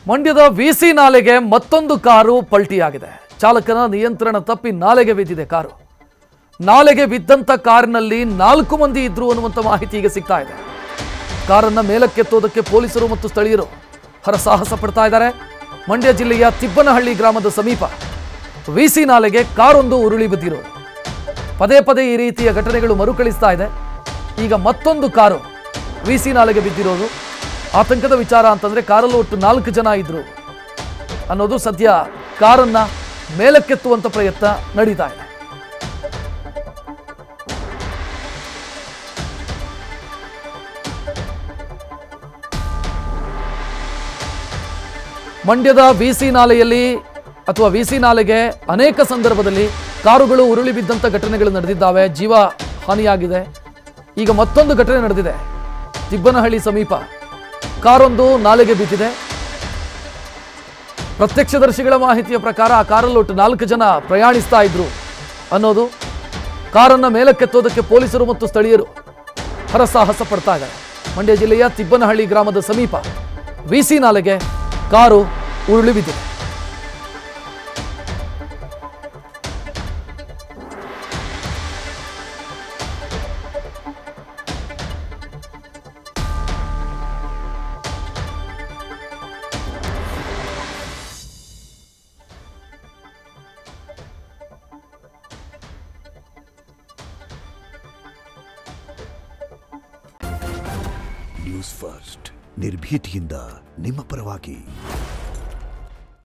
ಮಂಡ್ಯದ ವಿಸಿ ನಾಲೆಗೆ ಮತ್ತೊಂದು ಕಾರು ಪಲ್ಟಿಯಾಗಿದೆ. ಚಾಲಕನ ನಿಯಂತ್ರಣ ತಪ್ಪಿ ನಾಲೆಗೆ ಬಿದ್ದಿದೆ ಕಾರು. ನಾಲೆಗೆ ಬಿದ್ದಂತ ಕಾರಿನಲ್ಲಿ 4 ಮಂದಿ ಇದ್ರು ಅನ್ನುವಂತ ಮಾಹಿತಿ ಈಗ ಸಿಗ್ತಾ ಇದೆ. ಕಾರನ್ನ ಮೇಲಕ್ಕೆತ್ತೋದಕ್ಕೆ ಪೊಲೀಸರು ಮತ್ತು ಸ್ಥಳೀಯರು ಹರಸಾಹಸ ಪಡ್ತಾ ಇದ್ದಾರೆ. ಮಂಡ್ಯ ಜಿಲ್ಲೆಯ ತಿಬ್ಬನಹಳ್ಳಿ ಗ್ರಾಮದ ಸಮೀಪ ವಿಸಿ ನಾಲೆಗೆ ಕಾರೊಂದು ಉರುಳಿ ಬಿದ್ದಿರೋದು. ಪದೇ ಪದೇ ಈ ರೀತಿಯ ಘಟನೆಗಳು ಮರುಕಳಿಸ್ತಾ ಇದೆ. ಈಗ ಮತ್ತೊಂದು ಕಾರು ವಿಸಿ ನಾಲೆಗೆ ಬಿದ್ದಿರೋದು ಆತಂಕದ ವಿಚಾರ ಅಂತಂದ್ರೆ ಕಾರಲ್ಲಿ ಒಟ್ಟು 4 ಜನ ಇದ್ರು ಅನ್ನೋದು ಸದ್ಯ ಕಾರನ್ನ ಮೇಲಕ್ಕೆತ್ತುವಂತ ಪ್ರಯತ್ನ ನಡೀತಾ ಇದೆ. ಮಂಡ್ಯದ ವಿಸಿ ನಾಲೆಯಲ್ಲಿ ಅಥವಾ ವಿಸಿ ನಾಲೆಗೆ ಅನೇಕ ಸಂದರ್ಭದಲ್ಲಿ ಕಾರುಗಳು ಉರುಳಿ ಬಿದ್ದಂತ ಘಟನೆಗಳು ನಡೆದಿದ್ದಾವೆ. ಜೀವ ಹಾನಿಯಾಗಿದೆ. ಈಗ ಮತ್ತೊಂದು ಘಟನೆ ನಡೆದಿದೆ. ತಿಬ್ಬನಹಳ್ಳಿ ಸಮೀಪ ಕಾರೊಂದು ನಾಲೆಗೆ ಬಿದ್ದಿದೆ. ಪ್ರತ್ಯಕ್ಷದರ್ಶಿಗಳ ಮಾಹಿತಿಯ ಪ್ರಕಾರ ಆ ಕಾರಲ್ಲಿ ಒಟ್ಟು 4 ಜನ ಪ್ರಯಾಣಿಸ್ತಾ ಇದ್ರು ಅನ್ನೋದು. ಕಾರನ್ನ ಮೇಲಕ್ಕೆತ್ತೋದಕ್ಕೆ ಪೊಲೀಸರು ಮತ್ತು ಸ್ಥಳೀಯರು ಹರಸಾಹಸ ಪಡ್ತಾ ಇದ್ದಾರೆ. ಮಂಡ್ಯ ಜಿಲ್ಲೆಯ ತಿಬ್ಬನಹಳ್ಳಿ ಗ್ರಾಮದ ಸಮೀಪ ವಿಸಿ ನಾಲೆಗೆ ಕಾರು ಉರುಳಿ ಬಿದ್ದಿದೆ. ನ್ಯೂಸ್ ಫಸ್ಟ್ ನಿರ್ಭೀತಿಯಿಂದ ನಿಮ್ಮ ಪರವಾಗಿ.